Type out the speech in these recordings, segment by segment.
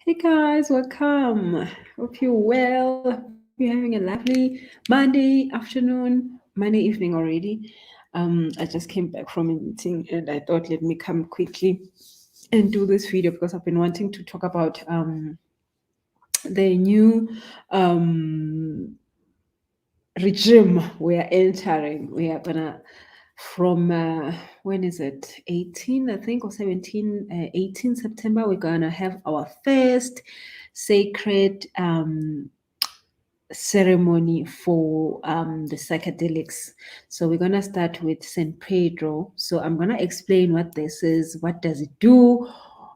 Hey guys, welcome. Hope you're well. Hope you're having a lovely Monday afternoon, Monday evening already. I just came back from a meeting and I thought let me come quickly and do this video because I've been wanting to talk about the new um regime we are entering. We are gonna from when is it 18 I think or 17 18 September we're gonna have our first sacred ceremony for the psychedelics. So we're gonna start with St. Pedro. So I'm gonna explain what this is, what does it do,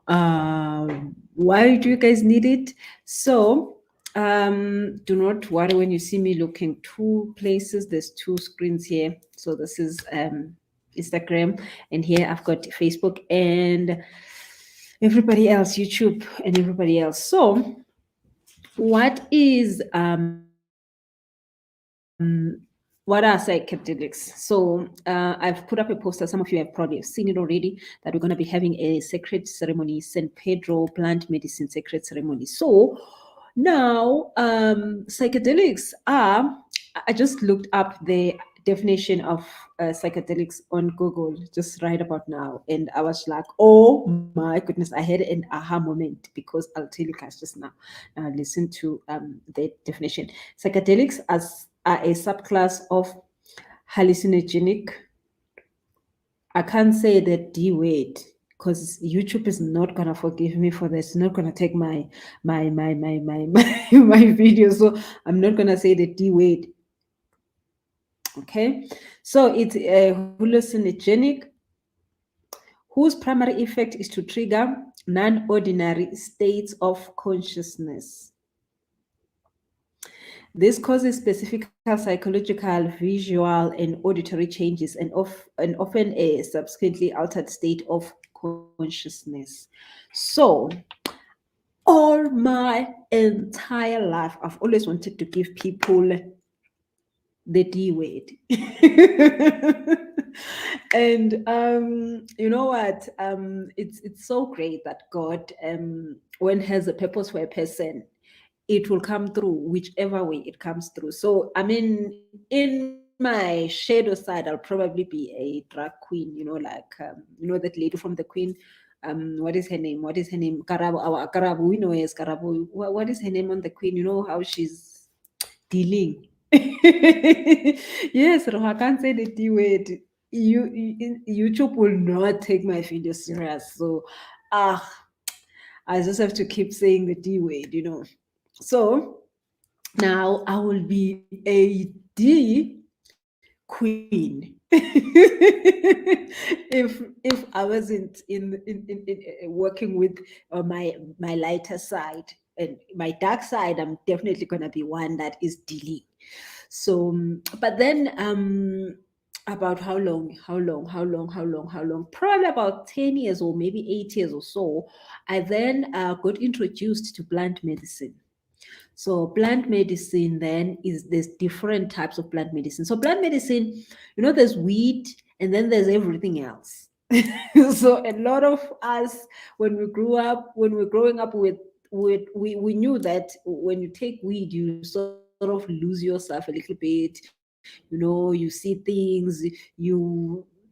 why do you guys need it? So do not worry when you see me looking two places. There's two screens here. So this is Instagram, and here I've got Facebook and everybody else, YouTube and everybody else. So what is what are psychedelics? So I've put up a poster. Some of you have probably seen it already. That we're going to be having a sacred ceremony, St. Pedro plant medicine sacred ceremony. So now psychedelics are. I just looked up the definition of psychedelics on Google just right about now, and I was like, "Oh my goodness!" I had an aha moment because I'll tell you guys just now. Now listen to the definition. Psychedelics are a subclass of hallucinogenic. I can't say the D word because YouTube is not gonna forgive me for this. It's not gonna take my video, so I'm not gonna say the D word. Okay, so it's a hallucinogenic whose primary effect is to trigger non-ordinary states of consciousness. This causes specific psychological, visual, and auditory changes, and often a subsequently altered state of consciousness. So, all my entire life, I've always wanted to give people the D word. And you know what? It's so great that God, when has a purpose for a person, it will come through whichever way it comes through. So I mean, in my shadow side, I'll probably be a drag queen, like that lady from the Queen. What is her name? What is her name? Karabo, our Karabo. We know as Karabo. What is her name on the Queen? You know how she's dealing. Yes, I can't say the D word. YouTube will not take my video serious. So, ah, I just have to keep saying the D word. So now I will be a D queen. If I wasn't in working with my lighter side and my dark side, I'm definitely gonna be one that is dealing. So, but then about how long? Probably about 10 years or maybe 8 years or so. I then got introduced to plant medicine. So plant medicine then is there's different types of plant medicine. So plant medicine, there's weed and then there's everything else. So a lot of us when we're growing up we knew that when you take weed, you sort of lose yourself a little bit. You see things,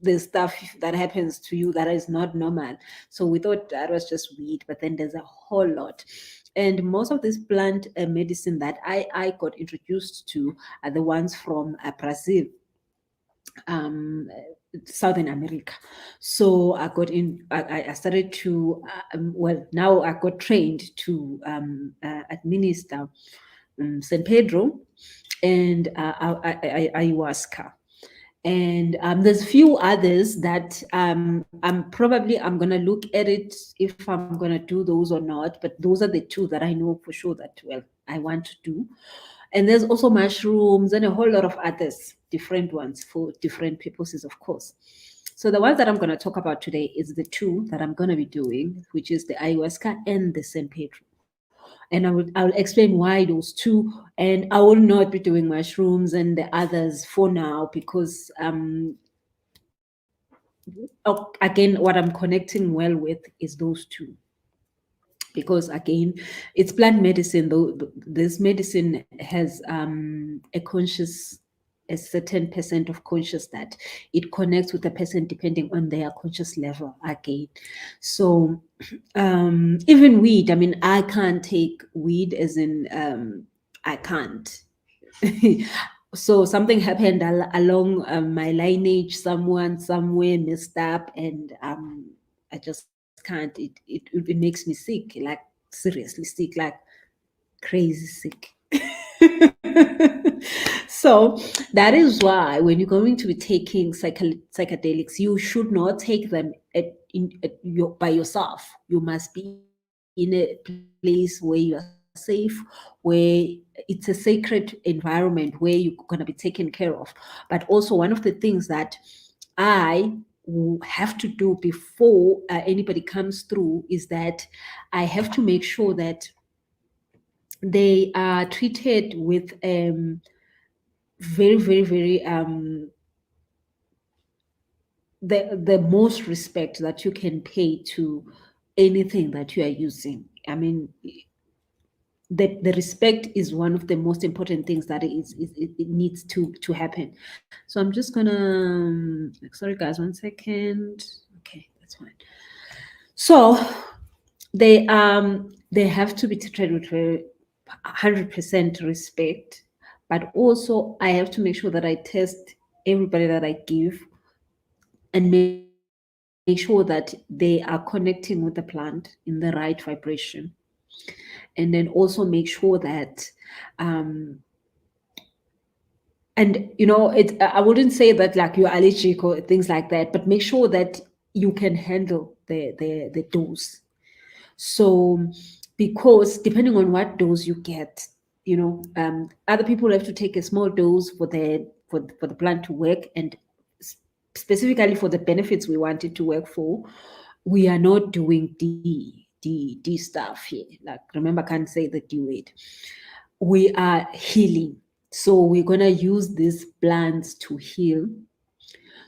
there's stuff that happens to you that is not normal. So we thought that was just weed, but then there's a whole lot. And most of this plant medicine that I got introduced to are the ones from Brazil, um, Southern America. So I started to, now I got trained to administer San Pedro and ayahuasca. And there's a few others that I'm gonna look at it if I'm gonna do those or not. But those are the two that I know for sure that I want to do. And there's also mushrooms and a whole lot of others, different ones for different purposes, of course. So the ones that I'm gonna talk about today is the two that I'm gonna be doing, which is the ayahuasca and the San Pedro. And I'll explain why those two. And I will not be doing mushrooms and the others for now because again, what I'm connecting well with is those two. because again, it's plant medicine. Though this medicine has a certain percent of conscious that it connects with the person depending on their conscious level again. So even weed, I mean, I can't take weed as in I can't. So something happened along my lineage. Someone somewhere messed up, and I just can't. It makes me sick, like seriously sick, like crazy sick. So that is why when you're going to be taking psychedelics, you should not take them by yourself. You must be in a place where you are safe, where it's a sacred environment where you're going to be taken care of. But also, one of the things that I have to do before anybody comes through is that I have to make sure that they are treated with very, very, very the most respect that you can pay to anything that you are using. I mean, the respect is one of the most important things that it needs to happen. So I'm just gonna sorry guys, 1 second. Okay, that's fine. So they have to be treated with 100% respect, but also I have to make sure that I test everybody that I give and make sure that they are connecting with the plant in the right vibration, and then also make sure that and I wouldn't say that like you're allergic or things like that, but make sure that you can handle the dose. So because depending on what dose you get, other people have to take a small dose for the plant to work, and specifically for the benefits we want it to work for, we are not doing D stuff here. Like, remember, I can't say the D word. We are healing. So we're gonna use these plants to heal.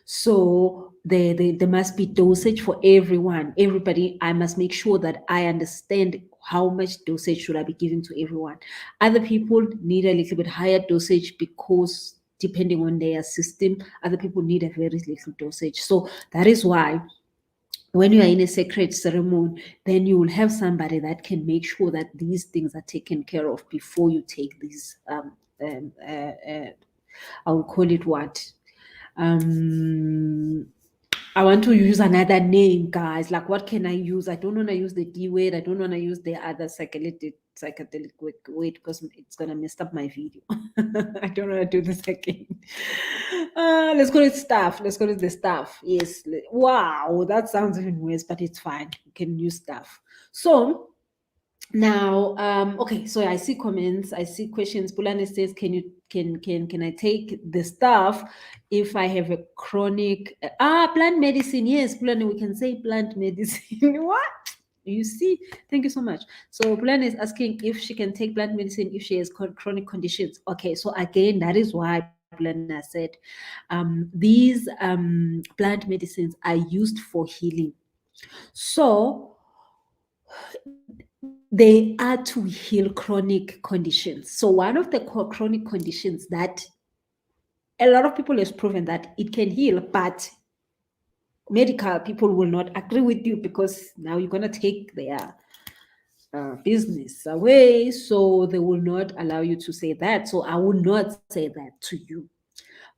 So there must be dosage for everyone. Everybody, I must make sure that I understand how much dosage should I be giving to everyone. Other people need a little bit higher dosage because depending on their system, other people need a very little dosage. So that is why when you are in a sacred ceremony, then you will have somebody that can make sure that these things are taken care of before you take these. I will call it what? I want to use another name, guys. Like, what can I use? I don't want to use the D word. I don't want to use the other psychedelic word because it's gonna mess up my video. I don't want to do this again. Let's call it stuff. Let's call it the stuff. Yes. Wow, that sounds even worse, but it's fine. You can use stuff. So now, okay, so I see comments, I see questions. Pulane says, can I take the stuff if I have a chronic plant medicine? Yes, Pulane, we can say plant medicine. What? You see, thank you so much. So Pulane is asking if she can take plant medicine if she has chronic conditions. Okay, so again, that is why Pulane said these plant medicines are used for healing. So they are to heal chronic conditions. So one of the chronic conditions that a lot of people has proven that it can heal, but medical people will not agree with you because now you're going to take their business away. So they will not allow you to say that. So I will not say that to you.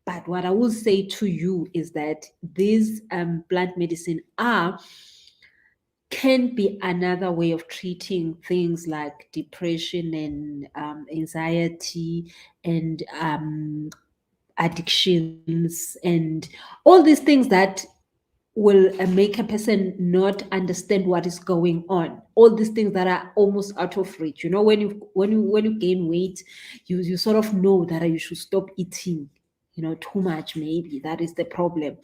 But what I will say to you is that these plant medicine can be another way of treating things like depression and anxiety and addictions and all these things that will make a person not understand what is going on. All these things that are almost out of reach. When you gain weight, you sort of know that you should stop eating too much. Maybe that is the problem.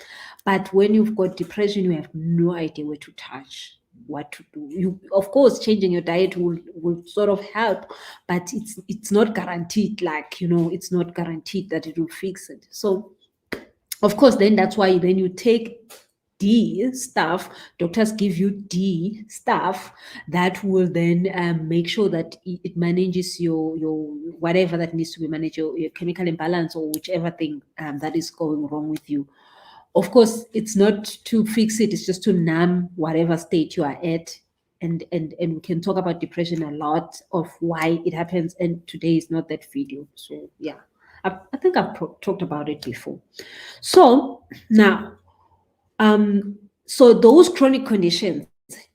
But when you've got depression, you have no idea where to touch, what to do. You, of course, changing your diet will sort of help, but it's not guaranteed. Like, it's not guaranteed that it will fix it. So of course, then that's why then you take D stuff. Doctors give you D stuff that will then make sure that it manages your whatever that needs to be managed, your chemical imbalance or whichever thing that is going wrong with you. Of course, it's not to fix it, it's just to numb whatever state you are at. And we can talk about depression a lot of why it happens. And today is not that video. So yeah, I think I've talked about it before. So now, so those chronic conditions,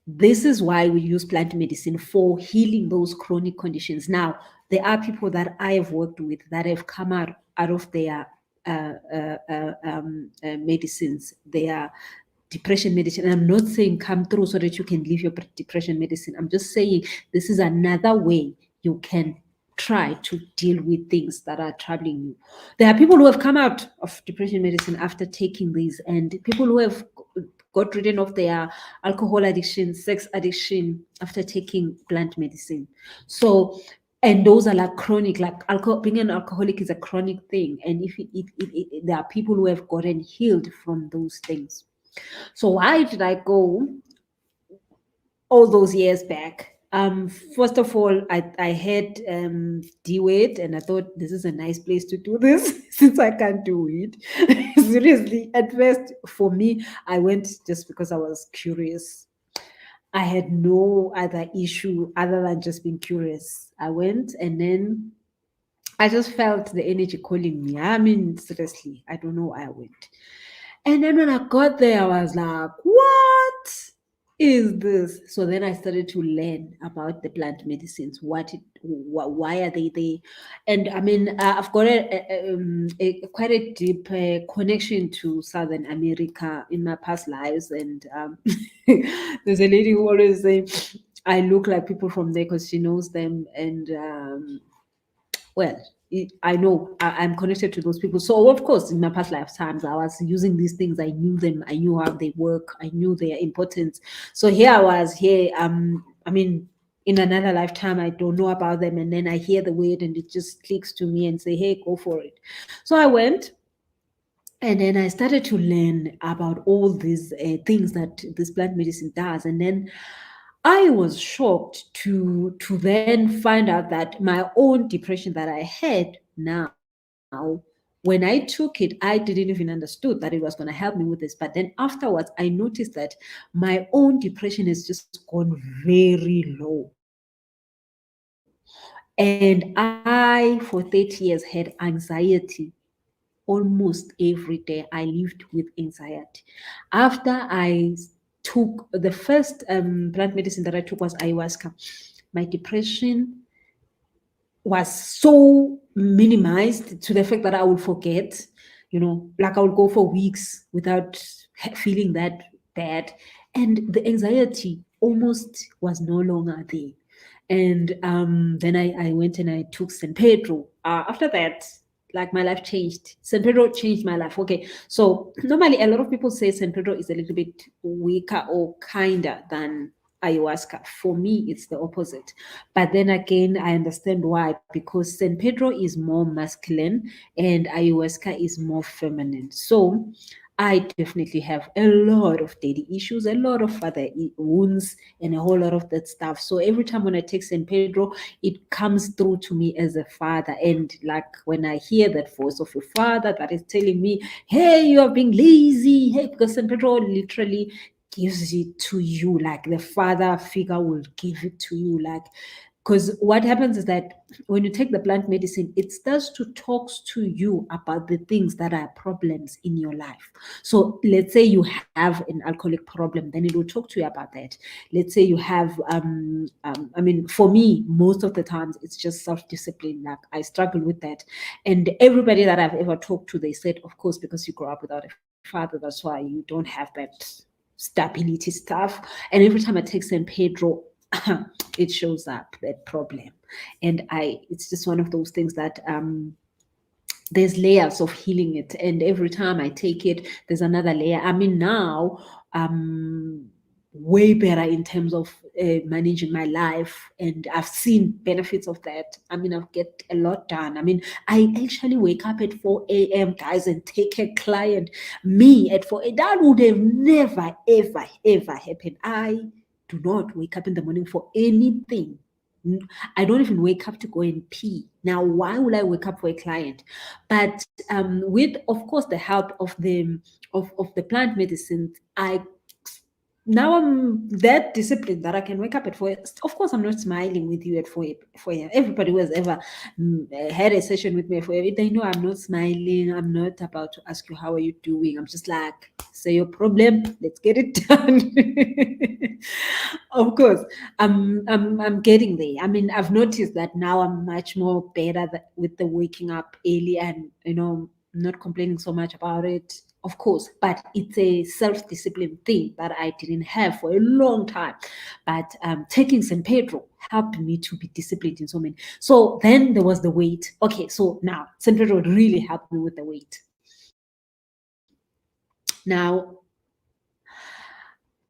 this is why we use plant medicine for healing those chronic conditions. Now, there are people that I have worked with that have come out of their medicines, their depression medicine. And I'm not saying come through so that you can leave your depression medicine. I'm just saying this is another way you can try to deal with things that are troubling you. There are people who have come out of depression medicine after taking these, and people who have got rid of their alcohol addiction, sex addiction after taking plant medicine. So, and those are like chronic, like alcohol, being an alcoholic is a chronic thing. And if there are people who have gotten healed from those things. So why did I go all those years back? First of all, I had D-Wade, and I thought this is a nice place to do this since I can't do it. Seriously, at first, for me, I went just because I was curious. I had no other issue other than just being curious. I went, and then I just felt the energy calling me. I mean, seriously, I don't know why I went. And then when I got there, I was like, what is this? So then I started to learn about the plant medicines, why are they there? And I mean, I've got quite a deep connection to Southern America in my past lives. And there's a lady who always says, I look like people from there because she knows them. And well, I know I'm connected to those people. So, of course, in my past lifetimes, I was using these things. I knew them. I knew how they work. I knew their importance. So here I was. Here, I mean, in another lifetime, I don't know about them, and then I hear the word, and it just clicks to me and say, "Hey, go for it." So I went. And then I started to learn about all these things that this plant medicine does. And then I was shocked to then find out that my own depression that I had now, when I took it, I didn't even understood that it was going to help me with this. But then afterwards, I noticed that my own depression has just gone very low. And I, for 30 years, had anxiety almost every day. I lived with anxiety. After I took the first plant medicine that I took was ayahuasca, my depression was so minimized to the fact that I would forget, like I would go for weeks without feeling that bad. And the anxiety almost was no longer there. And then I went and I took San Pedro. After that, like my life changed. San Pedro changed my life. Okay, so normally a lot of people say San Pedro is a little bit weaker or kinder than ayahuasca. For me, it's the opposite. But then again, I understand why, because San Pedro is more masculine and ayahuasca is more feminine. So I definitely have a lot of daddy issues, a lot of father wounds, and a whole lot of that stuff. So every time when I take San Pedro, it comes through to me as a father. And like when I hear that voice of a father that is telling me, hey, you are being lazy, hey, because San Pedro literally gives it to you, like the father figure will give it to you, like, because what happens is that when you take the plant medicine, it starts to talk to you about the things that are problems in your life. So let's say you have an alcoholic problem, then it will talk to you about that. Let's say you have, I mean, for me, most of the times it's just self-discipline. Like I struggle with that. And everybody that I've ever talked to, they said, of course, because you grew up without a father, that's why you don't have that stability stuff. And every time I take San Pedro, it shows up that problem. And it's just one of those things that there's layers of healing it, and every time I take it, there's another layer. I mean, now way better in terms of managing my life, and I've seen benefits of that. I mean, I've get a lot done. I mean, I actually wake up at 4 a.m., guys, and take a client. Me at 4 a.m. That would have never, ever, ever happened. I do not wake up in the morning for anything. I don't even wake up to go and pee. Now, why would I wake up for a client? But with, of course, the help of the plant medicine, I now I'm that disciplined that I can wake up at 4. Of course, I'm not smiling with you at 4 a.m. Everybody who has ever had a session with me at 4 a.m., they know I'm not smiling. I'm not about to ask you, how are you doing? I'm just like, say your problem, let's get it done. Of course, I'm getting there. I mean, I've noticed that now I'm much more better with the waking up early, and not complaining so much about it, of course, but it's a self-discipline thing that I didn't have for a long time. But taking San Pedro helped me to be disciplined in so many. So then there was the weight. Okay, so now San Pedro really helped me with the weight. Now,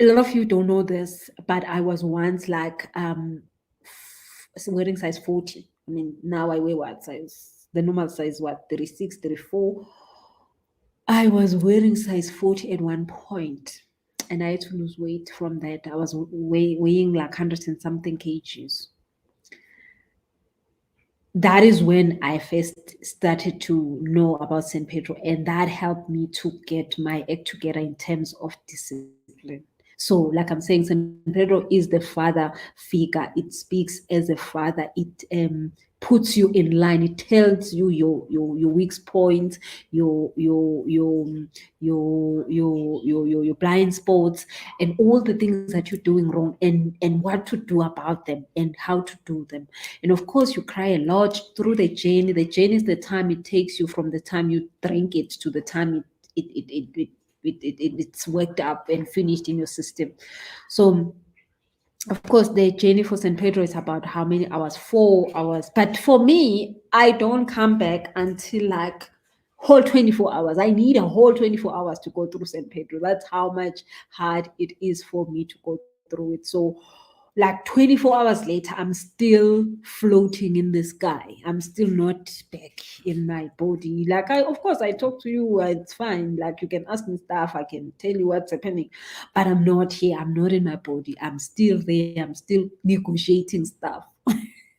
a lot of you don't know this, but I was once like wearing size 40. I mean, now I wear what size? The normal size, what, 36, 34. I was wearing size 40 at one point, and I had to lose weight from that. I was weighing like 100 and something kgs. That is when I first started to know about San Pedro, and that helped me to get my act together in terms of discipline. So, like I'm saying, San Pedro is the father figure. It speaks as a father. It puts you in line. It tells you your weak points, your blind spots, and all the things that you're doing wrong, and what to do about them, and how to do them. And of course, you cry a lot through the journey. The journey is the time it takes you from the time you drink it to the time it's worked up and finished in your system. So, of course, the journey for San Pedro is about how many hours? 4 hours. But for me, I don't come back until like whole 24 hours. I need a whole 24 hours to go through San Pedro. That's how much hard it is for me to go through it. So, like 24 hours later, I'm still floating in the sky. I'm still not back in my body. Like, of course, I talk to you, it's fine. Like, you can ask me stuff, I can tell you what's happening, but I'm not here. I'm not in my body. I'm still there. I'm still negotiating stuff.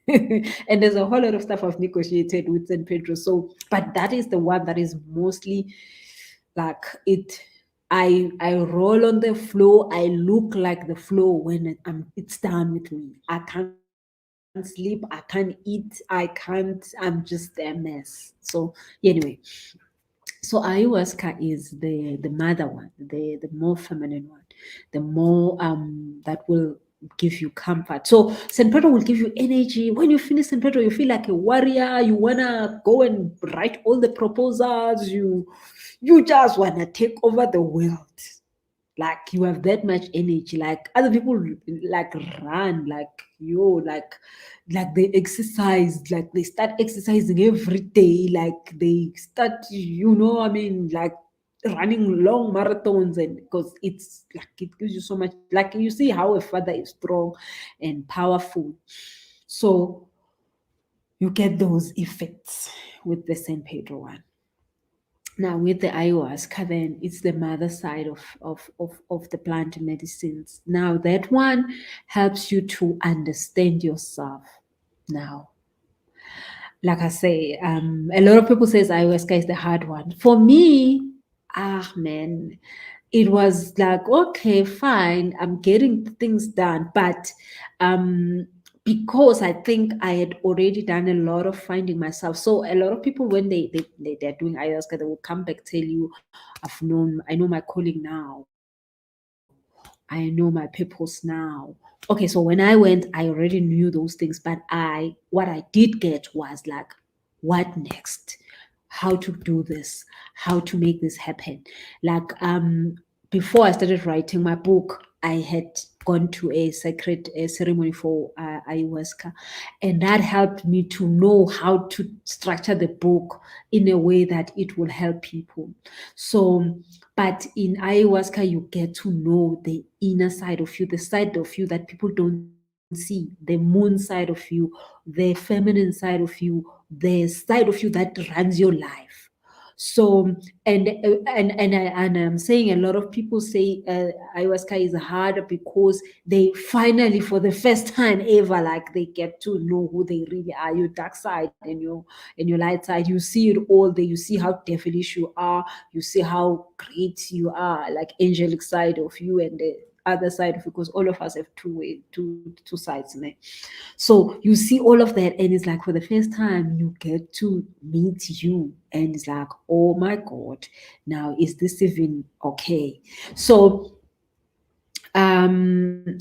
And there's a whole lot of stuff I've negotiated with San Pedro. So, but that is the one that is mostly like it. I roll on the floor. I look like the floor when it's done with me. I can't sleep. I can't eat. I can't. I'm just a mess. So anyway, so ayahuasca is the mother one, the more feminine one, the more that will give you comfort. So San Pedro will give you energy. When you finish San Pedro, you feel like a warrior. You wanna go and write all the proposals. You just wanna take over the world. Like you have that much energy. Like other people like run, like they exercise, like they start exercising every day, like they start, I mean, like running long marathons, and because it's like it gives you so much, like you see how a father is strong and powerful. So you get those effects with the San Pedro one. Now with the ayahuasca, then it's the mother side of the plant medicines. Now that one helps you to understand yourself. Now, like I say, a lot of people says ayahuasca is the hard one. For me, man, it was like, okay, fine, I'm getting things done, but because I think I had already done a lot of finding myself. So a lot of people, when they're doing ayahuasca, they will come back, tell you, I know my calling now. I know my purpose now. Okay, so when I went, I already knew those things, but what I did get was like, what next? How to do this? How to make this happen? Like before I started writing my book, I had gone to a sacred ceremony for ayahuasca, and that helped me to know how to structure the book in a way that it will help people. So But in ayahuasca, you get to know the inner side of you, the side of you that people don't see, the moon side of you, the feminine side of you, the side of you that runs your life. So, and I'm saying a lot of people say ayahuasca is hard because they finally, for the first time ever, like they get to know who they really are, your dark side and your light side. You see it all there. You see how devilish you are. You see how great you are, like angelic side of you and the other side of you, because all of us have two sides in it. So you see all of that, and it's like for the first time you get to meet you, and it's like, oh my God, now is this even okay? So um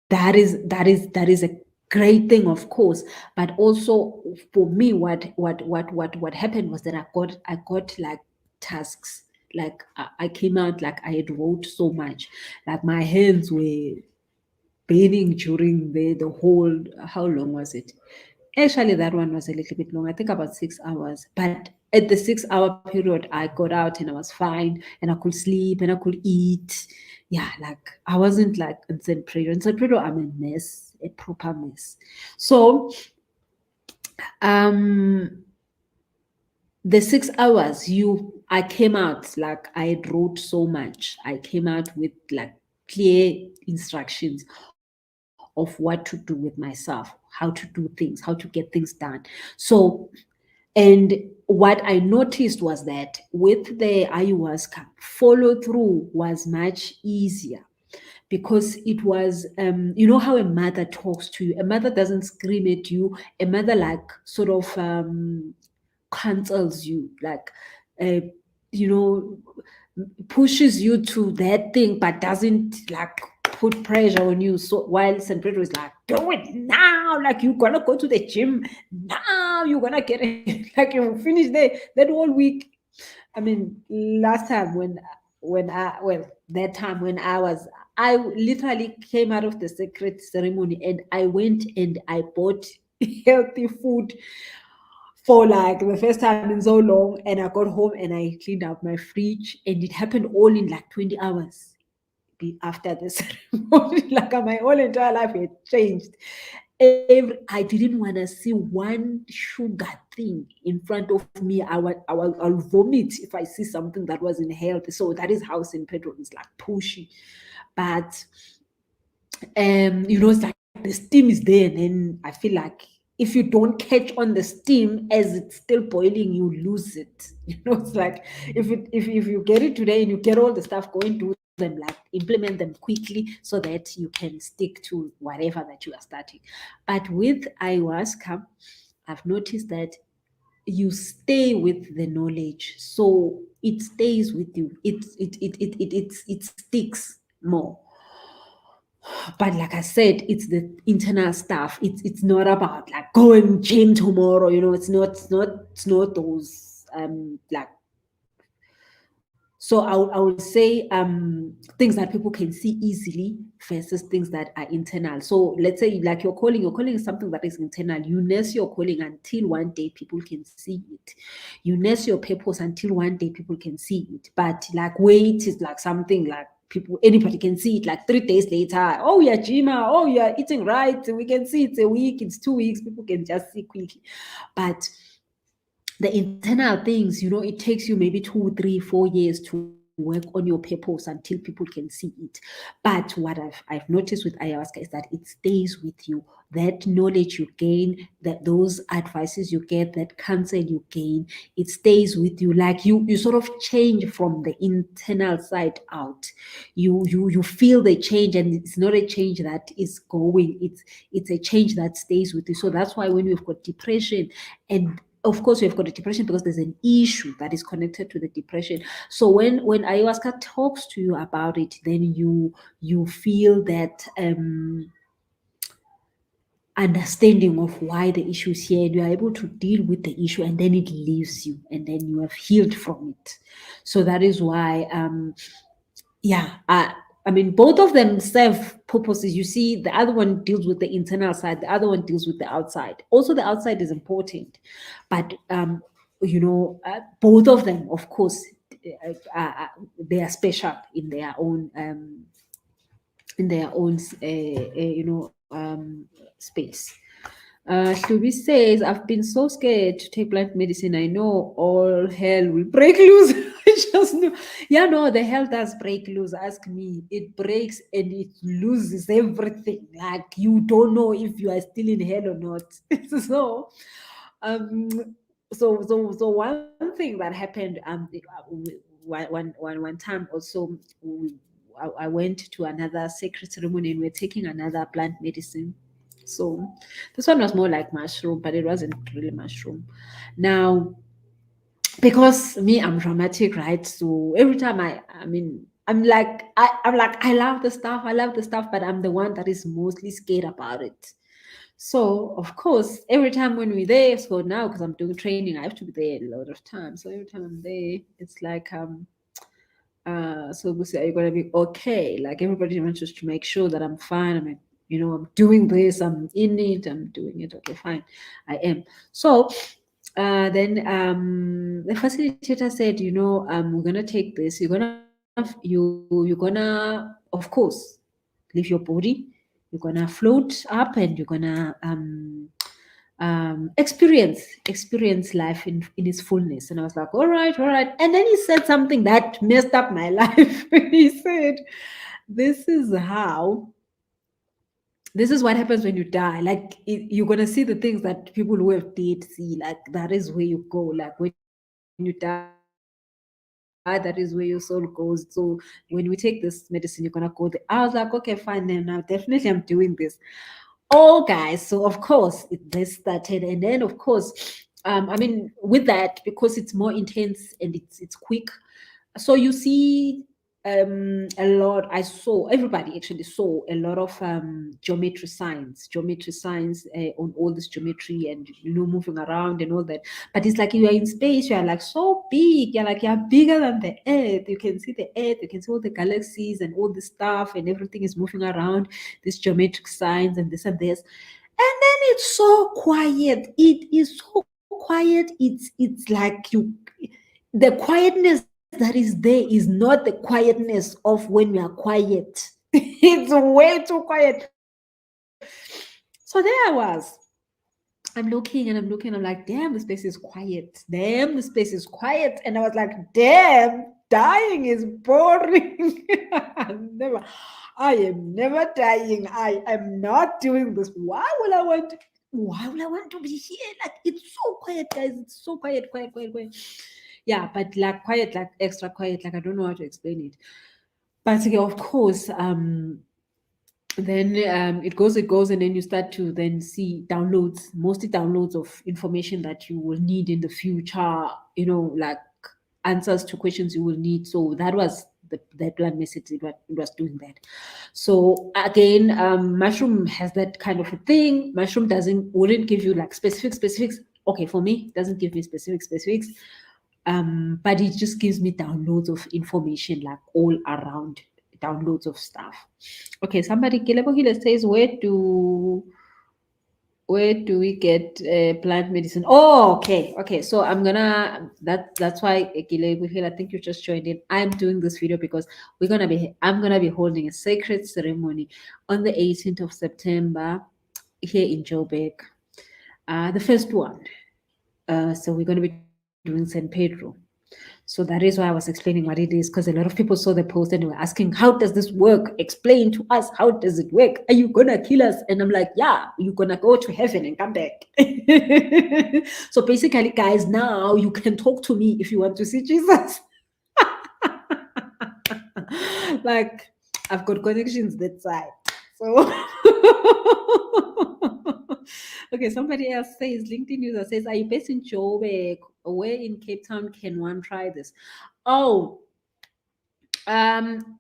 that is a great thing, of course. But also for me, what happened was that I got like tasks. Like I came out like I had wrote so much, like my hands were burning during the whole, how long was it? Actually, that one was a little bit long, I think about 6 hours. But at the 6 hour period, I got out and I was fine, and I could sleep and I could eat. Yeah, like I wasn't like in St. Pedro. In St. Pedro, I'm a mess, a proper mess. So um the 6 hours, I came out like I had wrote so much. I came out with like clear instructions of what to do with myself, how to do things, how to get things done. So, and what I noticed was that with the ayahuasca, follow through was much easier, because it was, you know how a mother talks to you. A mother doesn't scream at you. A mother like sort of cancels you, like uh, you know, pushes you to that thing, but doesn't like put pressure on you. So while San Pedro is like, do it now, like you're gonna go to the gym now, you're gonna get it, like you finish that whole week. I mean, last time that time when I literally came out of the sacred ceremony and I went and I bought healthy food for like the first time in so long. And I got home and I cleaned up my fridge, and it happened all in like 20 hours after the ceremony. Like my whole entire life had changed. I didn't want to see one sugar thing in front of me. I'll vomit if I see something that wasn't healthy. So that is how St. Pedro is like pushy. But it's like the steam is there, and then I feel like if you don't catch on the steam as it's still boiling, you lose it. It's like if you get it today and you get all the stuff going, do them, like implement them quickly so that you can stick to whatever that you are starting. But with ayahuasca, I've noticed that you stay with the knowledge, so it stays with you. It sticks more. But like I said, it's the internal stuff. It's not about like go and gym tomorrow. It's not those like. So I will say things that people can see easily versus things that are internal. So let's say like your calling is something that is internal. You nurse your calling until one day people can see it. You nurse your purpose until one day people can see it. But like weight is like something like anybody can see it like 3 days later. Oh, you're Jima. Oh, you're eating right. We can see it's a week, it's 2 weeks. People can just see quickly. But the internal things, it takes you maybe 2, 3, 4 years to work on your purpose until people can see it. But what I've noticed with ayahuasca is that it stays with you. That knowledge you gain, that those advices you get, that counsel you gain, it stays with you. Like you sort of change from the internal side out. You feel the change, and it's not a change that is going. It's a change that stays with you. So that's why when we've got depression, and of course we've got a depression because there's an issue that is connected to the depression. So when ayahuasca talks to you about it, then you feel that understanding of why the issue is here, and you are able to deal with the issue, and then it leaves you, and then you have healed from it. So that is why I mean, both of them serve purposes. You see, the other one deals with the internal side, the other one deals with the outside. Also, the outside is important, but both of them, of course, they are special in their own space. Shubi says, I've been so scared to take plant medicine. I know all hell will break loose. I just know. Yeah, no, the hell does break loose. Ask me. It breaks and it loses everything. Like you don't know if you are still in hell or not. So, um, so one thing that happened, one time also, I went to another sacred ceremony and we're taking another plant medicine. So this one was more like mushroom, but it wasn't really mushroom. Now, because me, I'm dramatic, right? So every time I mean, I'm like, I love the stuff, but I'm the one that is mostly scared about it. So of course, every time when we're there, so now because I'm doing training, I have to be there a lot of times. So every time I'm there, it's like so we say, are you gonna be okay? Like everybody wants just to make sure that I'm fine. I'm like, I'm doing this, I'm in it, I'm doing it. Okay, fine. I am. So then the facilitator said, we're gonna take this, you're gonna, of course, leave your body, you're gonna float up and you're gonna experience life in its fullness. And I was like, all right, all right. And then he said something that messed up my life. He said, this is how this is what happens when you die. Like you're gonna see the things that people who have dead see. Like that is where you go. Like when you die, that is where your soul goes. So when we take this medicine, you're gonna go there. I was like, okay, fine. Then now definitely I'm doing this. Oh, guys. So of course this started, and then of course, I mean, with that, because it's more intense and it's quick, so you see a lot. Everybody actually saw a lot of geometry signs on all this geometry, and moving around and all that. But it's like you are in space, you are like so big, you're bigger than the earth. You can see the earth, you can see all the galaxies and all the stuff, and everything is moving around, these geometric signs and this and this. And then it's so quiet. It is so quiet. It's like the quietness that is there is not the quietness of when we are quiet. It's way too quiet. So there I was. I'm looking and I'm looking. I'm like, damn, the space is quiet. Damn, the space is quiet. And I was like, damn, dying is boring. I am never dying. I am not doing this. Why will I want to be here? Like it's so quiet, guys. It's so quiet, quiet, quiet, quiet. Yeah, but like quiet, like extra quiet. Like I don't know how to explain it. But yeah, of course, then it goes, and then you start to then see downloads, mostly downloads of information that you will need in the future, like answers to questions you will need. So that was the plan message. It was doing that. So again, mushroom has that kind of a thing. Mushroom wouldn't give you like specifics. Okay, for me, it doesn't give me specifics. But it just gives me downloads of information, like all around downloads of stuff. Okay, somebody Kilebohile says, where do we get plant medicine? Oh, okay. So that's why Kilebohile, I think you just joined in. I'm doing this video because I'm gonna be holding a sacred ceremony on the 18th of September here in Joburg. The first one. So we're gonna be doing San Pedro. So that is why I was explaining what it is, because a lot of people saw the post and they were asking, how does this work? Explain to us, how does it work? Are you gonna kill us? And I'm like, yeah, you're gonna go to heaven and come back. So basically, guys, now you can talk to me if you want to see Jesus. Like, I've got connections that side. So okay, somebody else says, LinkedIn user says, are you based in Joburg? Where in Cape Town can one try this? Oh,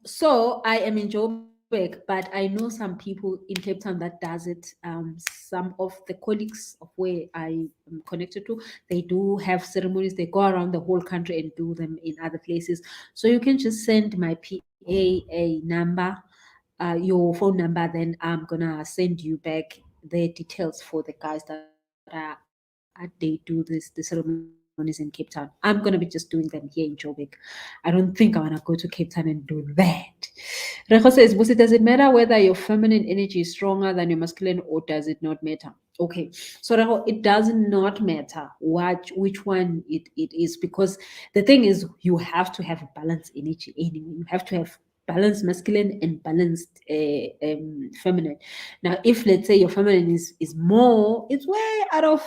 so I am in Joburg, but I know some people in Cape Town that does it. Some of the colleagues of where I am connected to, they do have ceremonies. They go around the whole country and do them in other places. So you can just send my PA a number, your phone number, then I'm gonna send you back the details for the guys that they do the ceremonies in. ceremonies in Cape Town. I'm going to be just doing them here in Joburg. I don't think I want to go to Cape Town and do that. Rejo says, Busi, does it matter whether your feminine energy is stronger than your masculine, or does it not matter? Okay, so Rejo, it does not matter which one it is, because the thing is, you have to have a balanced energy anyway. You have to have balanced masculine and balanced feminine. Now, if let's say your feminine is more, it's way out of,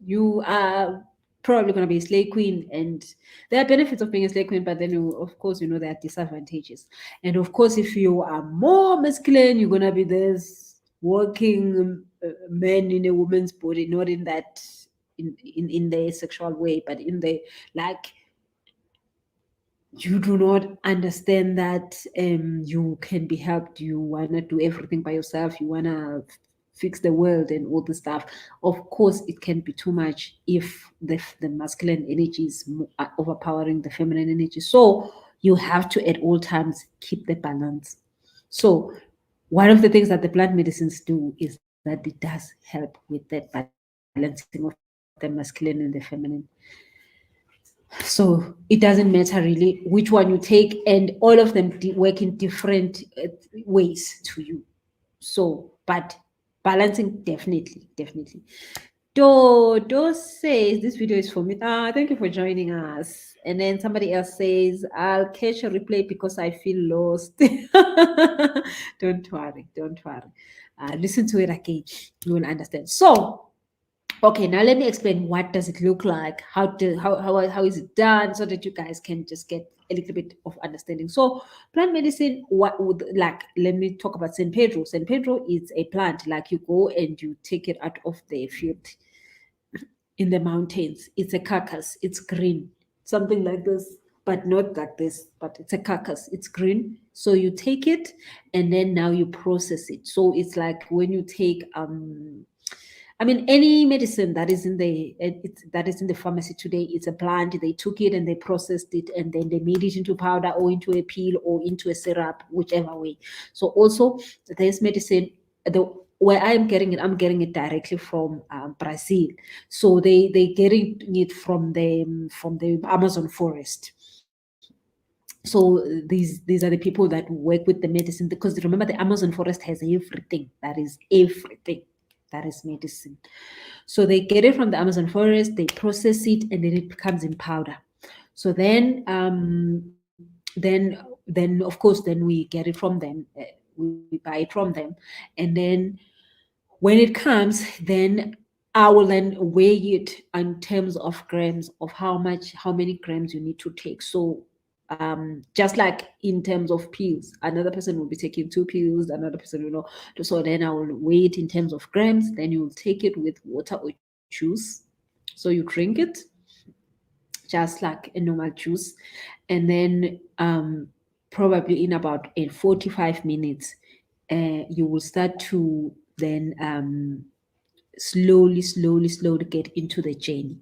you are probably going to be a slave queen, and there are benefits of being a slave queen, but then of course there are disadvantages. And of course, if you are more masculine, you're going to be this working man in a woman's body, not in that in the sexual way, but in the like, you do not understand that you can be helped. You want to do everything by yourself. You want to fix the world and all this stuff. Of course, it can be too much if the masculine energy is overpowering the feminine energy. So you have to at all times keep the balance. So one of the things that the plant medicines do is that it does help with that balancing of the masculine and the feminine. So it doesn't matter really which one you take, and all of them work in different ways to you. So, but balancing, definitely. Do says this video is for me. Thank you for joining us. And then somebody else says, I'll catch a replay because I feel lost. Don't worry. Listen to it again. You will understand. So, okay, now let me explain what does it look like, how is it done, so that you guys can just get a little bit of understanding. So plant medicine, what would, like, let me talk about San Pedro. San Pedro is a plant, like you go and you take it out of the field in the mountains. It's a cactus, it's green, something like this, but not like this, but it's a cactus, it's green. So you take it and then now you process it. So it's like when you take any medicine that is in the pharmacy today, it's a plant. They took it and they processed it, and then they made it into powder or into a pill or into a syrup, whichever way. So also this medicine, where I'm getting it directly from Brazil. So they getting it from the Amazon forest. So these are the people that work with the medicine, because remember, the Amazon forest has everything. That is everything. That is medicine. So they get it from the Amazon forest, they process it, and then it becomes in powder. So then of course, then we get it from them. We buy it from them, and then when it comes, then I will then weigh it in terms of grams, of how many grams you need to take. So just like in terms of pills, another person will be taking 2 pills, another person will know. So then I will weigh it in terms of grams. Then you will take it with water or juice. So you drink it just like a normal juice, and then probably in about 45 minutes, you will start to then slowly get into the journey.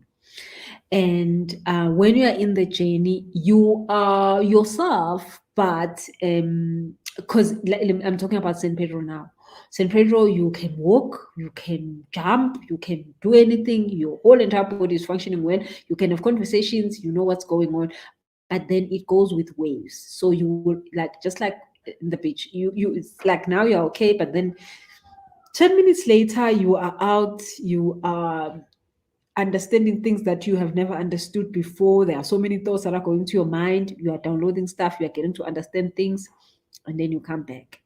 And when you are in the journey, you are yourself, but because I'm talking about San Pedro now. San Pedro, you can walk, you can jump, you can do anything. Your whole entire body is functioning well. You can have conversations, you know what's going on, but then it goes with waves. So you will, like, just like in the beach, you it's like now you're okay, but then 10 minutes later you are out, you are understanding things that you have never understood before. There are so many thoughts that are going to your mind. You are downloading stuff, you are getting to understand things, and then you come back.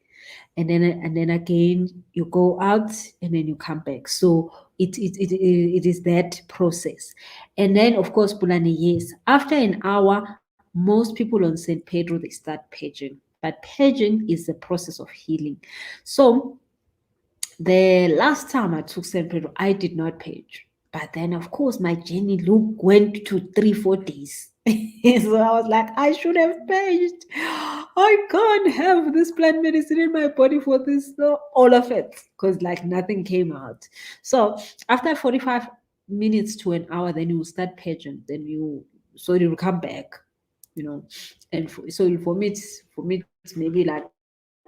And then again you go out, and then you come back. So it is that process. And then of course, Pulani, yes, after an hour, most people on St. Pedro, they start purging. But purging is the process of healing. So the last time I took St. Pedro, I did not purge. But then, of course, my journey went to 3-4 days. So I was like, I should have purged. I can't have this plant medicine in my body for this, all of it, because like nothing came out. So after 45 minutes to an hour, then you start purging. Then you will come back, and so for me, it's maybe like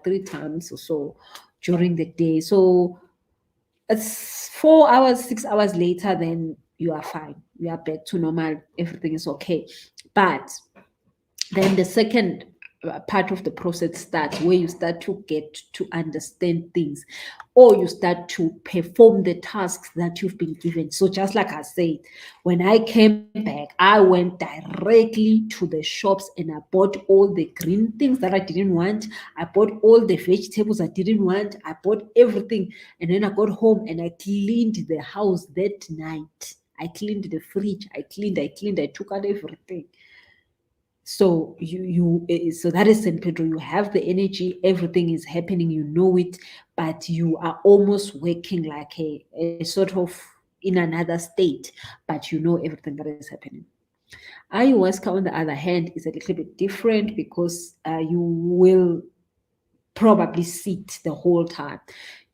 3 times or so during the day. So it's 4 hours, 6 hours later, then you are fine. You are back to normal. Everything is okay. But then the second part of the process starts, where you start to get to understand things, or you start to perform the tasks that you've been given. So just like I said, when I came back, I went directly to the shops and I bought all the green things that I didn't want. I bought all the vegetables I didn't want. I bought everything. And then I got home and I cleaned the house that night. I cleaned the fridge. I cleaned. I took out everything. So so that is St. Pedro. You have the energy, everything is happening, you know it, but you are almost working like a sort of in another state, but you know everything that is happening. Ayahuasca, on the other hand, is a little bit different because you will probably sit the whole time.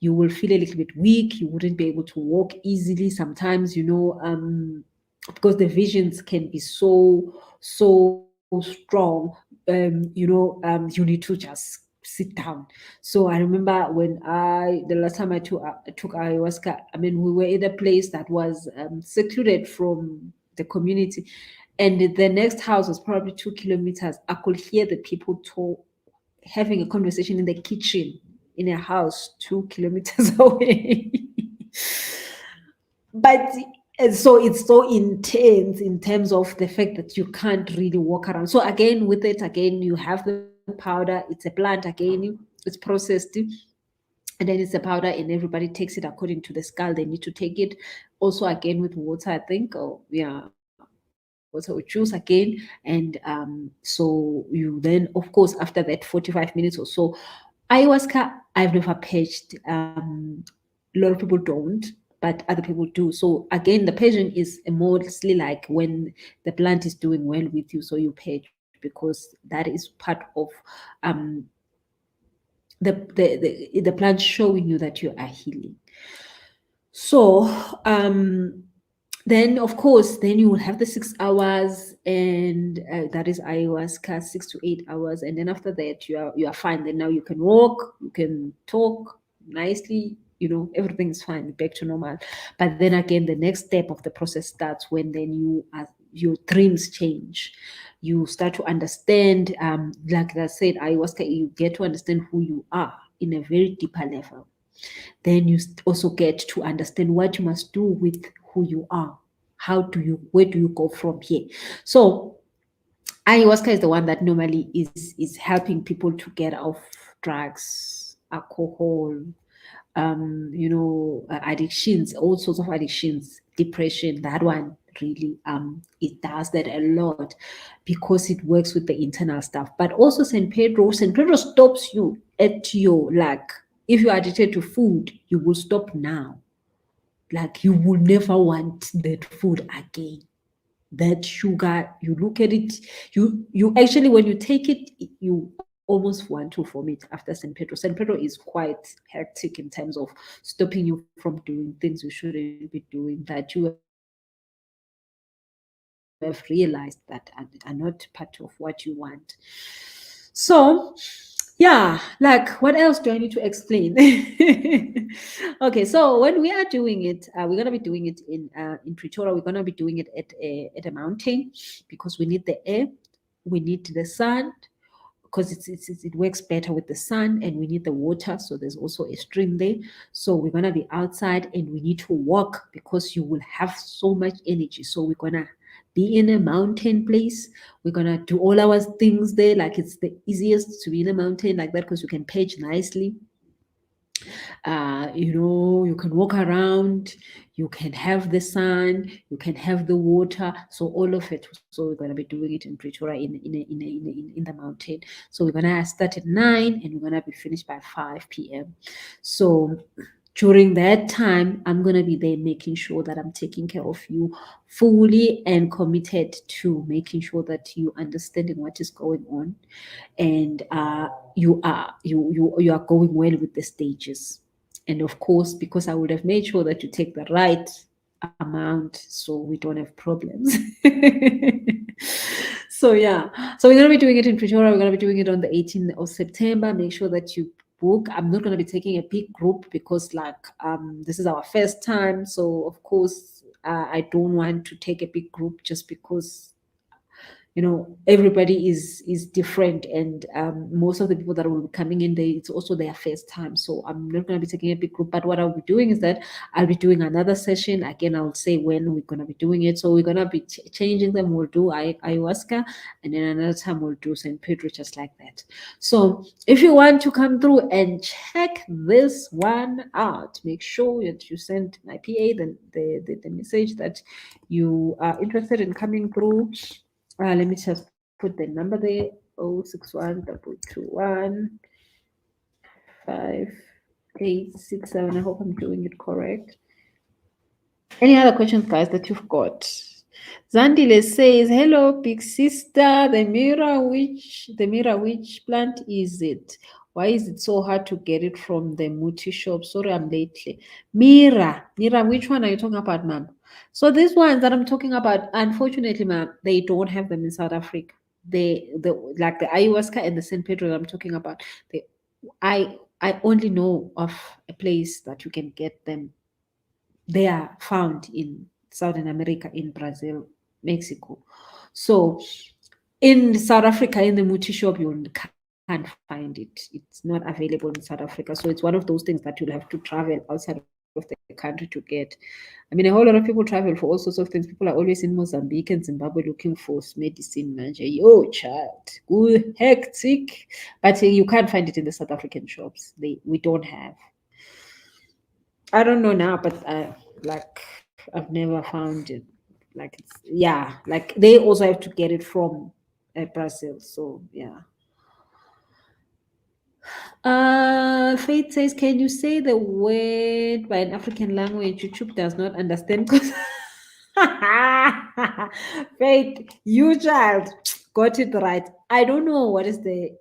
You will feel a little bit weak. You wouldn't be able to walk easily sometimes, because the visions can be so strong. You need to just sit down. So I remember when the last time I took ayahuasca, I mean, we were in a place that was secluded from the community, and the next house was probably 2 kilometers. I could hear the people talk, having a conversation in the kitchen in a house 2 kilometers away. But so it's so intense in terms of the fact that you can't really walk around. So again, with it, again, you have the powder, it's a plant, again, it's processed, and then it's a powder, and everybody takes it according to the skull. They need to take it also again with water, I think. Oh yeah, water or juice again. And so you then, of course, after that 45 minutes or so, ayahuasca, I've never patched. A lot of people don't, but other people do. So again, the patient is mostly like when the plant is doing well with you, so you patch, because that is part of um, the plant showing you that you are healing. So then of course, then you will have the 6 hours, and that is ayahuasca, 6 to 8 hours, and then after that you are fine. Then now you can walk, you can talk nicely, everything is fine, back to normal. But then again, the next step of the process starts when then your dreams change. You start to understand, like I said, ayahuasca, you get to understand who you are in a very deeper level. Then you also get to understand what you must do with who you are. Where do you go from here? So ayahuasca is the one that normally is helping people to get off drugs, alcohol, addictions, all sorts of addictions, depression. That one really, it does that a lot because it works with the internal stuff. But also St. Pedro stops you at your, like, if you're addicted to food, you will stop now. Like, you will never want that food again. That sugar, you look at it, you actually, when you take it, you almost want to vomit after St. Pedro. St. Pedro is quite hectic in terms of stopping you from doing things you shouldn't be doing, that you have realized that are not part of what you want. So yeah, like, what else do I need to explain? Okay, so when we are doing it, we're gonna be doing it in Pretoria. We're gonna be doing it at a mountain, because we need the air, we need the sun, because it works better with the sun, and we need the water. So there's also a stream there. So we're gonna be outside, and we need to walk because you will have so much energy. So we're gonna be in a mountain place. We're gonna do all our things there. Like, it's the easiest to be in a mountain like that because you can page nicely. You can walk around, you can have the sun, you can have the water, so all of it. So we're going to be doing it in Pretoria, in the mountain. So we're going to start at 9 and we're going to be finished by 5 p.m. So during that time, I'm going to be there making sure that I'm taking care of you fully and committed to making sure that you understanding what is going on, and you are going well with the stages. And of course, because I would have made sure that you take the right amount so we don't have problems. So yeah, so we're going to be doing it in Pretoria. We're going to be doing it on the 18th of September. Make sure that you book. I'm not going to be taking a big group because, like, this is our first time. So of course, I don't want to take a big group just because everybody is different, and most of the people that will be coming in there, it's also their first time. So I'm not going to be taking a big group, but what I'll be doing is that I'll be doing another session again. I'll say when we're going to be doing it. So we're going to be changing them. We'll do ayahuasca, and then another time we'll do St. Pedro, just like that. So if you want to come through and check this one out, make sure that you send my PA the message that you are interested in coming through. Let me just put the number there: 061 5 8 6 7. I hope I'm doing it correct. Any other questions, guys, that you've got? Zandile says, "Hello, big sister. The mirror, which plant is it? Why is it so hard to get it from the muti shop? Sorry, I'm late. Mira, which one are you talking about, ma'am? So these ones that I'm talking about, unfortunately, ma'am, they don't have them in South Africa. The like the ayahuasca and the San Pedro that I'm talking about. I only know of a place that you can get them. They are found in Southern America, in Brazil, Mexico. So in South Africa, in the muti shop, you can't find it. It's not available in South Africa. So it's one of those things that you'll have to travel outside of the country to get. I mean, a whole lot of people travel for all sorts of things. People are always in Mozambique and Zimbabwe looking for medicine, manje. Yo, child, good, hectic. But you can't find it in the South African shops. We don't have. I don't know now, but I've never found it. Like they also have to get it from Brazil. So yeah. Faith says, "Can you say the word by an African language? YouTube does not understand." Because Faith, you child got it right. I don't know what is the.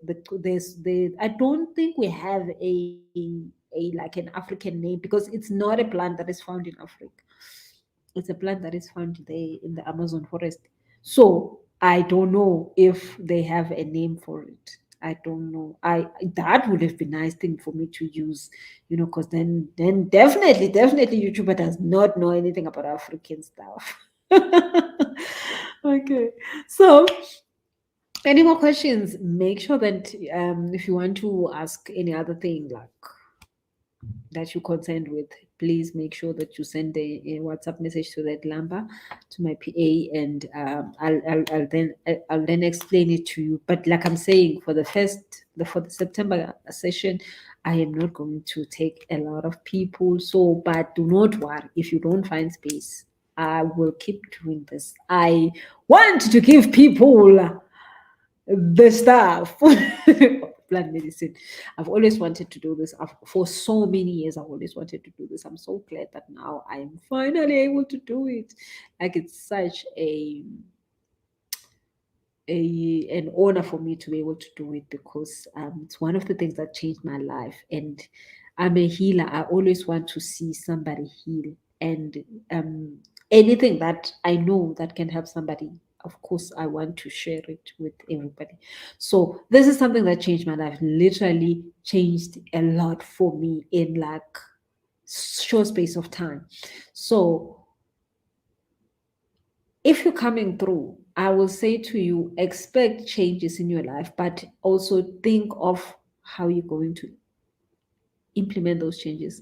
I don't think we have a like an African name, because it's not a plant that is found in Africa. It's a plant that is found there in the Amazon forest. So I don't know if they have a name for it. I don't know. That would have been a nice thing for me to use, because then definitely YouTuber does not know anything about African stuff. Okay. So any more questions? Make sure that if you want to ask any other thing like that you're concerned with, please make sure that you send a WhatsApp message to that number, to my PA, and I'll then explain it to you. But like I'm saying, for the September session, I am not going to take a lot of people. So, but do not worry if you don't find space. I will keep doing this. I want to give people the stuff. Plant medicine. I've always wanted to do this. For so many years, I've always wanted to do this. I'm so glad that now I am finally able to do it. Like, it's such an honor for me to be able to do it, because it's one of the things that changed my life. And I'm a healer. I always want to see somebody heal, and anything that I know that can help somebody, of course, I want to share it with everybody. So this is something that changed my life, literally changed a lot for me in like short space of time. So if you're coming through, I will say to you, expect changes in your life, but also think of how you're going to implement those changes.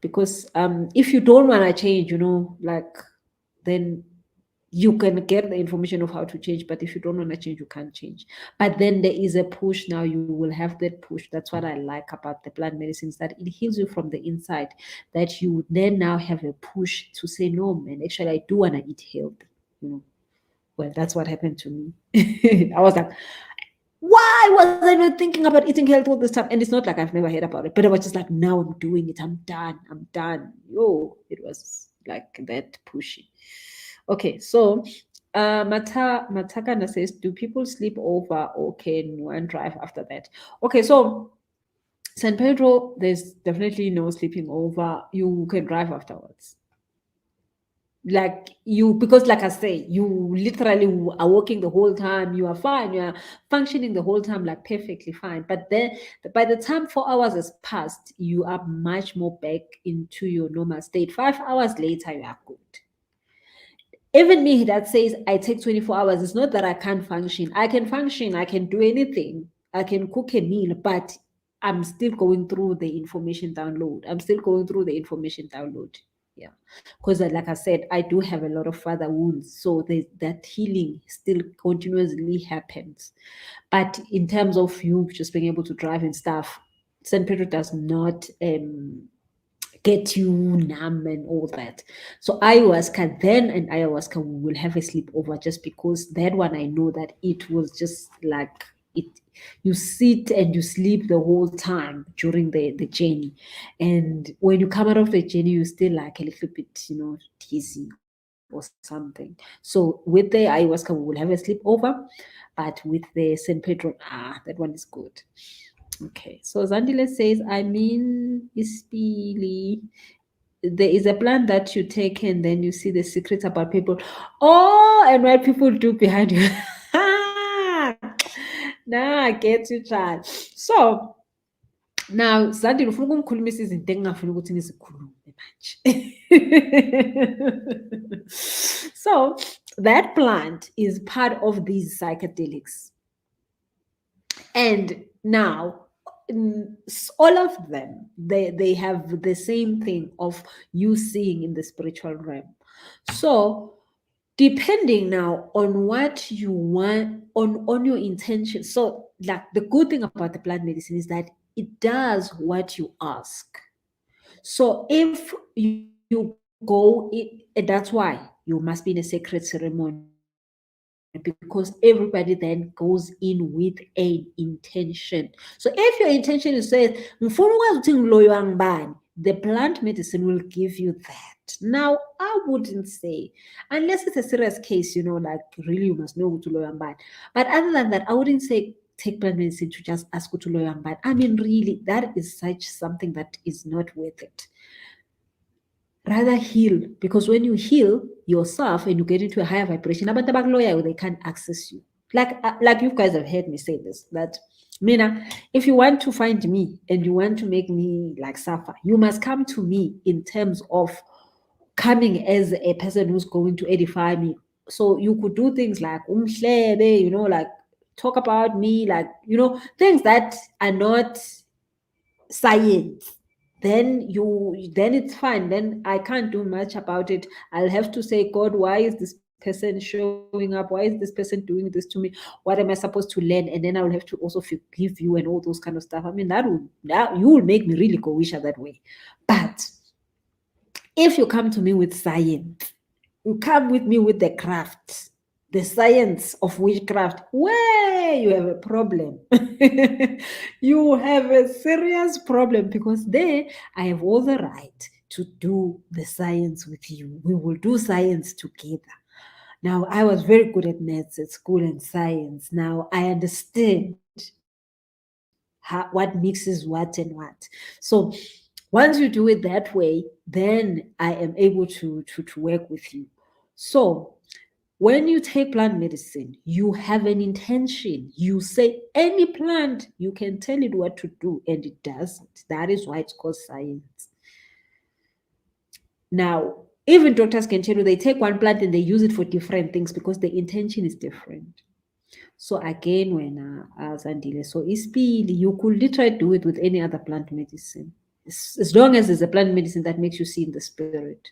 Because if you don't want to change, then you can get the information of how to change, but if you don't want to change, you can't change. But then there is a push. Now you will have that push. That's what I like about the plant medicines, that it heals you from the inside, that you then now have a push to say, no, man, actually, I do want to eat healthy. Well, that's what happened to me. I was like, why was I not thinking about eating healthy all this time? And it's not like I've never heard about it, but I was just like, now I'm doing it. I'm done. It was like that pushy. Okay, so Matakana says, do people sleep over, or can one drive after that? Okay, so San Pedro, there's definitely no sleeping over. You can drive afterwards. Because like I say, you literally are working the whole time, you are fine, you are functioning the whole time, like perfectly fine. But then by the time 4 hours has passed, you are much more back into your normal state. 5 hours later, you are good. even me that says I take 24 hours, it's not that I can't function. I can function, I can do anything. I can cook a meal, but I'm still going through the information download. I'm still going through the information download. Yeah. Because like I said, I do have a lot of father wounds. So that healing still continuously happens. But in terms of you just being able to drive and stuff, San Pedro does not get you numb and all that. So ayahuasca, then and ayahuasca, we will have a sleepover just because that one I know that it was just like it. You sit and you sleep the whole time during the journey, and when you come out of the journey, you still like a little bit, dizzy or something. So with the ayahuasca, we will have a sleepover, but with the San Pedro, that one is good. Okay, so Zandile says, I mean, Ispili, there is a plan that you take and then you see the secrets about people. Oh, and what people do behind you. Nah, I get you, child. So, now, Zandile, ufuna ukungikhulumisa izinto engingafuni ukuthi ngizikhulume manje. So, that plant is part of these psychedelics. And now, all of them, they have the same thing of you seeing in the spiritual realm. So depending now on what you want, on your intention. So like the good thing about the plant medicine is that it does what you ask. So if you go that's why you must be in a sacred ceremony, because everybody then goes in with an intention. So if your intention is says, the plant medicine will give you that. Now, I wouldn't say, unless it's a serious case, like really you must know to lawyer bad. But other than that, I wouldn't say take plant medicine to just ask to lawyer bad. I mean, really, that is such something that is not worth it. Rather heal, because when you heal yourself and you get into a higher vibration, they can't access you. Like you guys have heard me say this, that Mina, if you want to find me and you want to make me like suffer, you must come to me in terms of coming as a person who's going to edify me. So you could do things like like talk about me, like things that are not science. Then it's fine. Then I can't do much about it. I'll have to say, God, why is this person showing up? Why is this person doing this to me? What am I supposed to learn? And then I will have to also forgive you and all those kind of stuff. I mean, that you will make me really go wish that way. But if you come to me with science, you come with me with the craft, the science of witchcraft, where you have a problem. You have a serious problem, because there I have all the right to do the science with you. We will do science together. Now, I was very good at maths at school and science. Now I understand what mixes what and what. So once you do it that way, then I am able to work with you. So when you take plant medicine, you have an intention. You say any plant, you can tell it what to do, and it does it. That is why it's called science. Now, even doctors can tell you they take one plant and they use it for different things because the intention is different. So again, when Zandile, so ispili, you could literally do it with any other plant medicine, as long as there's a plant medicine that makes you see in the spirit.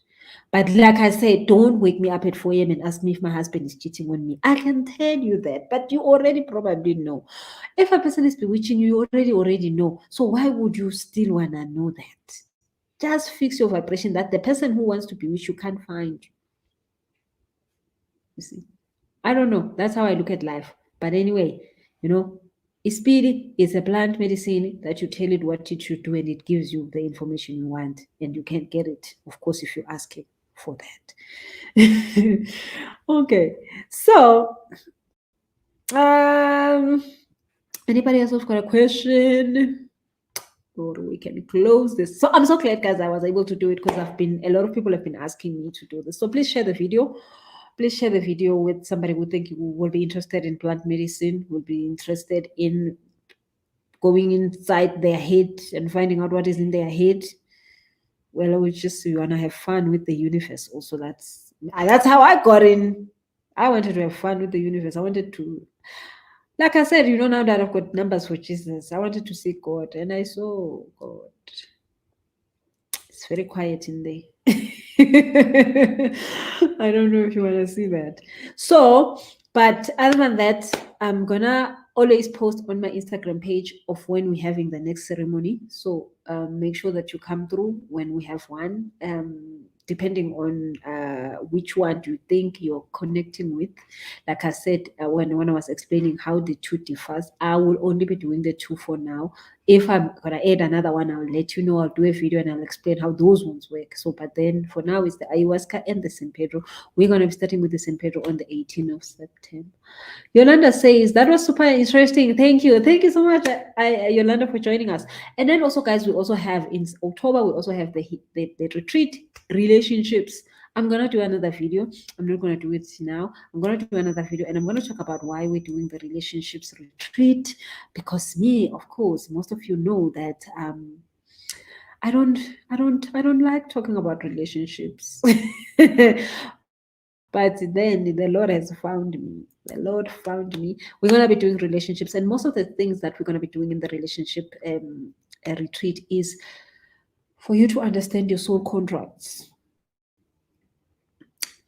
But like I said, don't wake me up at 4 a.m. and ask me if my husband is cheating on me. I can tell you that, but you already probably know. If a person is bewitching you, you already know. So why would you still want to know that? Just fix your vibration that the person who wants to bewitch you can't find. You see, I don't know. That's how I look at life. But anyway, spirit is a plant medicine that you tell it what it should do, and it gives you the information you want, and you can get it, of course, if you ask it for that. Okay, so anybody else have got a question? Or we can close this. So I'm so glad, guys, I was able to do it, because a lot of people have been asking me to do this. So please share the video. Please share the video with somebody who think will be interested in plant medicine, will be interested in going inside their head and finding out what is in their head. Well, we want to have fun with the universe also. That's That's how I got in. I wanted to have fun with the universe. I wanted to, like I said, now that I've got numbers for Jesus, I wanted to see God, and I saw God. It's very quiet in there. I don't know if you want to see that. So, but other than that, I'm gonna always post on my Instagram page of when we're having the next ceremony. So make sure that you come through when we have one. Depending on which one you think you're connecting with. Like I said, when I was explaining how the two differs, I will only be doing the two for now. If I'm gonna add another one, I'll let you know. I'll do a video and I'll explain how those ones work. So, but then for now, it's the ayahuasca and the San Pedro. We're gonna be starting with the San Pedro on the 18th of September. Yolanda says that was super interesting. Thank you so much, Yolanda, for joining us. And then also, guys, we also have in October we also have the retreat relationships. I'm gonna do another video. I'm not gonna do it now. I'm gonna do another video, and I'm gonna talk about why we're doing the relationships retreat. Because me, of course, most of you know that I don't like talking about relationships. But then the Lord has found me. The Lord found me. We're gonna be doing relationships, and most of the things that we're gonna be doing in the relationship retreat is for you to understand your soul contracts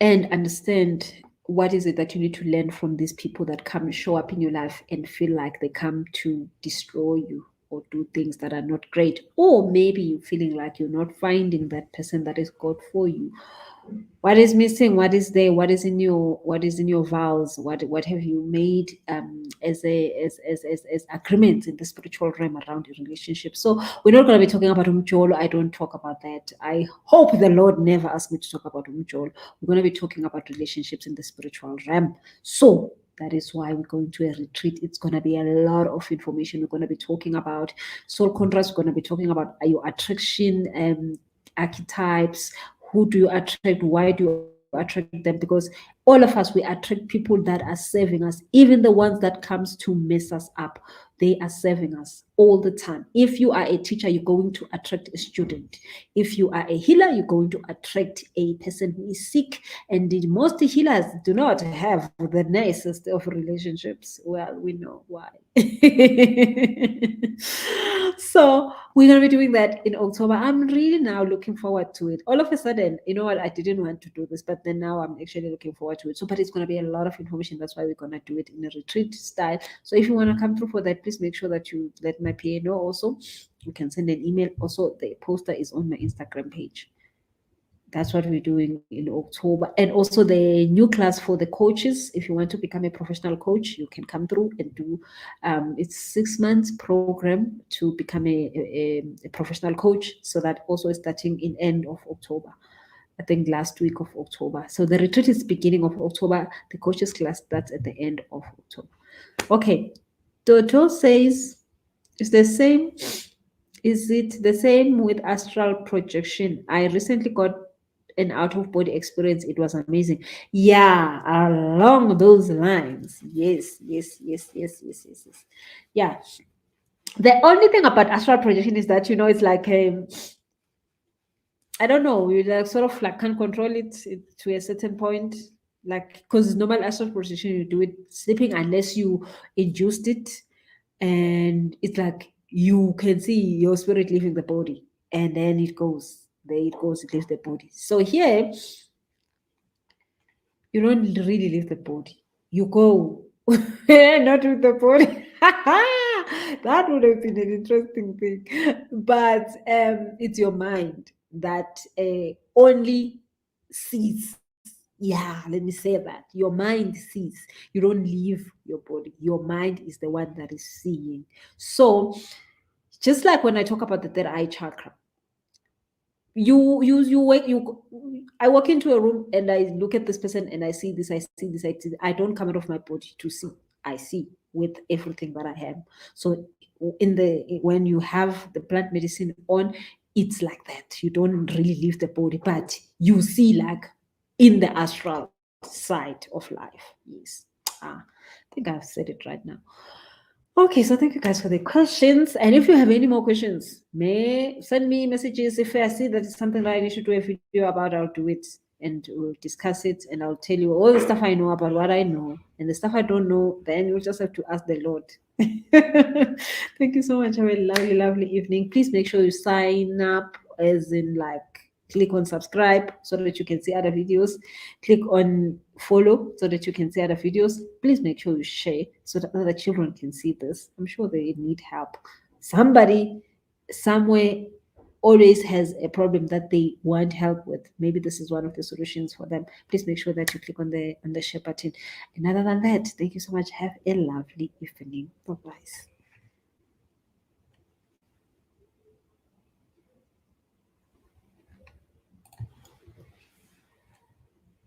and understand what is it that you need to learn from these people that come and show up in your life and feel like they come to destroy you or do things that are not great, or maybe you're feeling like you're not finding that person that is God for you. What is missing? What is there? What is in your vows? What have you made as agreements in the spiritual realm around your relationship? So we're not going to be talking about umjolo. I don't talk about that. I hope the Lord never asked me to talk about umjolo. We're going to be talking about relationships in the spiritual realm. So that is why we're going to a retreat. It's going to be a lot of information. We're going to be talking about soul contracts. We're going to be talking about your attraction archetypes. Who do you attract? Why do you attract them? Because all of us, we attract people that are serving us. Even the ones that comes to mess us up, they are serving us all the time. If you are a teacher, you're going to attract a student. If you are a healer, you're going to attract a person who is sick. And the most healers do not have the nicest of relationships. Well, we know why. So we're going to be doing that in October. I'm really now looking forward to it. All of a sudden, you know what? I didn't want to do this, but then now I'm actually looking forward to it. So, but it's going to be a lot of information. That's why we're going to do it in a retreat style. So if you want to come through for that, please make sure that you let my PA know also. You can send an email. Also, the poster is on my Instagram page. That's what we're doing in October. And also the new class for the coaches. If you want to become a professional coach, you can come through and do it's 6 months program to become a professional coach. So that also is starting in end of October. I think last week of October. So the retreat is beginning of October. The coaches class starts at the end of October. Okay. Toto says it's the same. Is it the same with astral projection? I recently got an out of body experience. It was amazing. Yeah, along those lines. Yes. Yeah. The only thing about astral projection is that it's like I don't know, you like sort of like can't control it to a certain point. Like because normal astral projection you do it sleeping unless you induced it, and it's like you can see your spirit leaving the body, and then it goes. There it goes, it leaves the body. So here you don't really leave the body. You go. Not with the body. That would have been an interesting thing. But it's your mind that only sees. Yeah, let me say that. Your mind sees. You don't leave your body. Your mind is the one that is seeing. So, just like when I talk about the third eye chakra, I walk into a room and I look at this person and I see this, I see this, I see this. I don't come out of my body to see. I see with everything that I have. So when you have the plant medicine on, it's like that. You don't really leave the body, but you see like in the astral side of life. Yes. I think I've said it right now. Okay, so thank you guys for the questions. And if you have any more questions, may send me messages. If I see that it's something that I need to do a video about, I'll do it. and we'll discuss it, and I'll tell you all the stuff I know about what I know, and the stuff I don't know, then you'll just have to ask the Lord. Thank you so much. Have a lovely, lovely evening. Please make sure you sign up, as in like click on subscribe so that you can see other videos. Click on follow so that you can see other videos. Please make sure you share so that other children can see this. I'm sure they need help. Somebody somewhere always has a problem that they want help with. Maybe this is one of the solutions for them. Please make sure that you click on the share button. And other than that, thank you so much. Have a lovely evening. Bye bye.